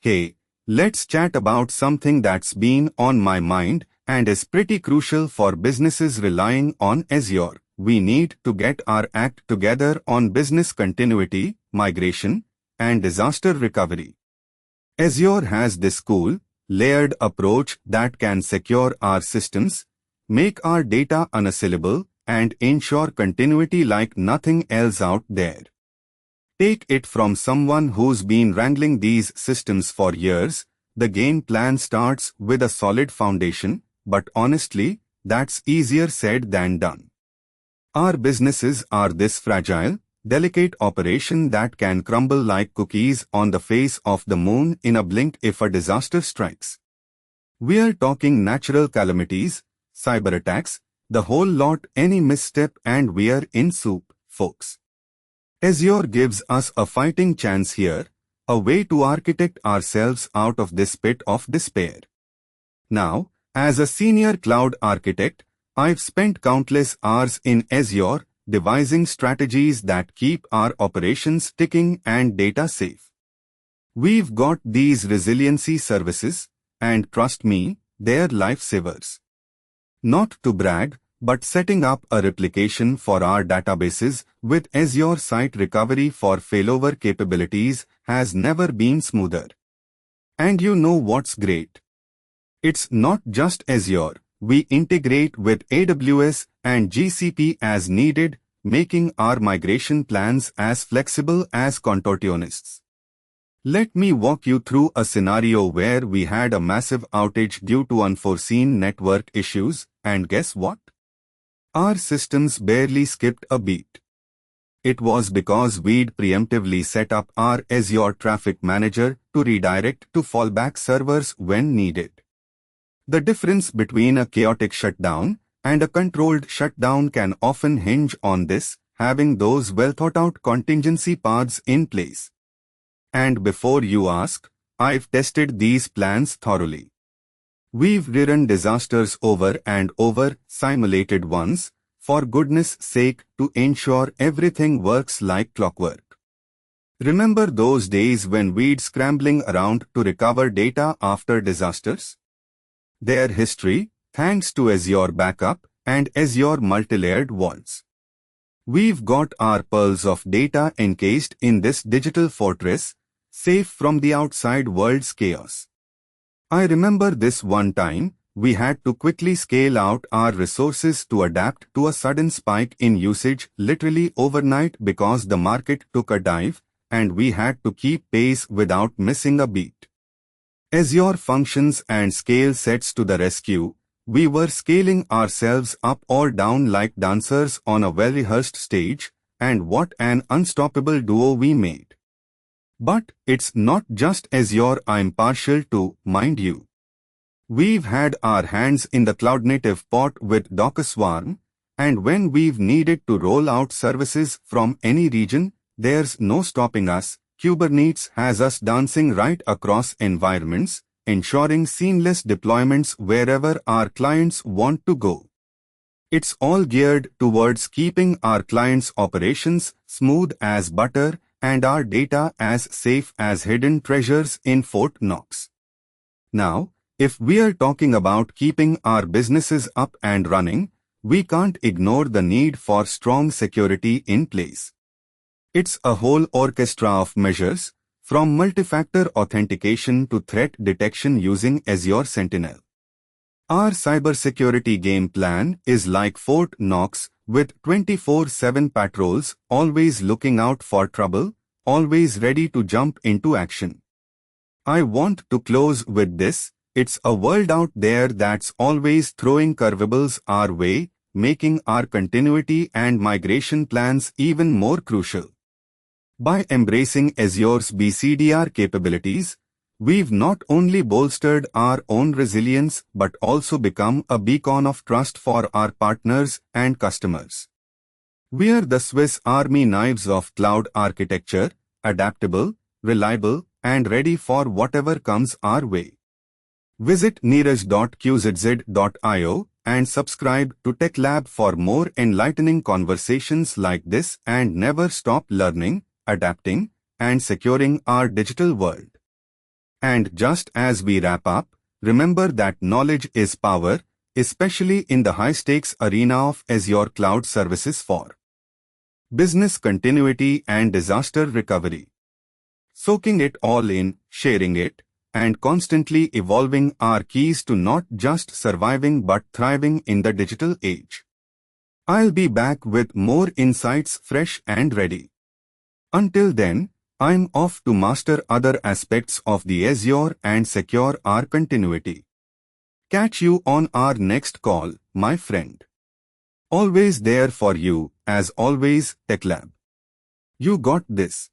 Hey, let's chat about something that's been on my mind and is pretty crucial for businesses relying on Azure. We need to get our act together on business continuity, migration, and disaster recovery. Azure has this cool, layered approach that can secure our systems, make our data unassailable, and ensure continuity like nothing else out there. Take it from someone who's been wrangling these systems for years. The game plan starts with a solid foundation, but honestly, that's easier said than done. Our businesses are this fragile, delicate operation that can crumble like cookies on the face of the moon in a blink if a disaster strikes. We're talking natural calamities, cyber attacks, the whole lot. Any misstep and we're in soup, folks. Azure gives us a fighting chance here, a way to architect ourselves out of this pit of despair. Now, as a senior cloud architect, I've spent countless hours in Azure devising strategies that keep our operations ticking and data safe. We've got these resiliency services, and trust me, they're lifesavers. Not to brag, but setting up a replication for our databases with Azure Site Recovery for failover capabilities has never been smoother. And you know what's great? It's not just Azure. We integrate with AWS and GCP as needed, making our migration plans as flexible as contortionists. Let me walk you through a scenario where we had a massive outage due to unforeseen network issues, and guess what? Our systems barely skipped a beat. It was because we'd preemptively set up our Azure Traffic Manager to redirect to fallback servers when needed. The difference between a chaotic shutdown and a controlled shutdown can often hinge on this, having those well-thought-out contingency paths in place. And before you ask, I've tested these plans thoroughly. We've rerun disasters over and over, simulated ones, for goodness sake, to ensure everything works like clockwork. Remember those days when we'd scrambling around to recover data after disasters? Their history, thanks to Azure Backup and Azure Multilayered Vaults. We've got our pearls of data encased in this digital fortress, safe from the outside world's chaos. I remember this one time, we had to quickly scale out our resources to adapt to a sudden spike in usage literally overnight because the market took a dive, and we had to keep pace without missing a beat. Azure functions and scale sets to the rescue. We were scaling ourselves up or down like dancers on a well-rehearsed stage, and what an unstoppable duo we made. But it's not just Azure I'm partial to, mind you. We've had our hands in the cloud-native pot with Docker Swarm, and when we've needed to roll out services from any region, there's no stopping us. Kubernetes has us dancing right across environments, ensuring seamless deployments wherever our clients want to go. It's all geared towards keeping our clients' operations smooth as butter and our data as safe as hidden treasures in Fort Knox. Now, if we're talking about keeping our businesses up and running, we can't ignore the need for strong security in place. It's a whole orchestra of measures, from multi-factor authentication to threat detection using Azure Sentinel. Our cybersecurity game plan is like Fort Knox with 24/7 patrols, always looking out for trouble, always ready to jump into action. I want to close with this. It's a world out there that's always throwing curveballs our way, making our continuity and migration plans even more crucial. By embracing Azure's BCDR capabilities, we've not only bolstered our own resilience but also become a beacon of trust for our partners and customers. We're the Swiss Army knives of cloud architecture, adaptable, reliable, and ready for whatever comes our way. Visit neeraj.qzz.io and subscribe to TechLab for more enlightening conversations like this, and never stop learning, adapting, and securing our digital world. And just as we wrap up, remember that knowledge is power, especially in the high-stakes arena of Azure cloud services for business continuity and disaster recovery. Soaking it all in, sharing it, and constantly evolving are keys to not just surviving but thriving in the digital age. I'll be back with more insights fresh and ready. Until then, I'm off to master other aspects of the Azure and secure our continuity. Catch you on our next call, my friend. Always there for you, as always, TechLab. You got this.